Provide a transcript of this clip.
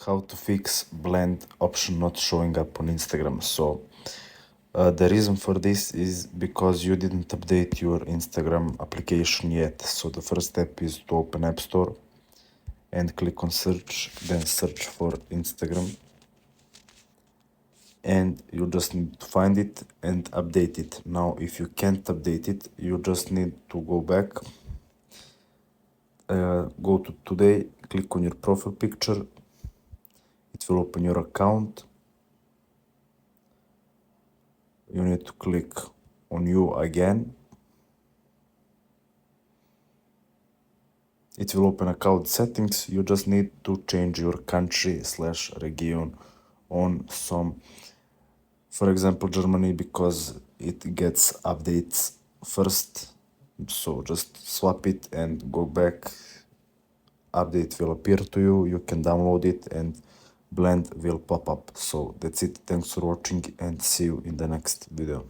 how to fix blend option not showing up on Instagram. So the reason for this is because you didn't update your Instagram application yet. So the first step is to open App Store and click on search, then search for Instagram. And you just need to find it and update it. Now, if you can't update it, you just need to go back, go to today, click on your profile picture. It will open your account. You need to click on you again. It will open account settings. You just need to change your country/region on some, for example, Germany, because it gets updates first. So just swap it and go back. Update will appear to you. You can download it and blend will pop up. So that's it. Thanks for watching and see you in the next video.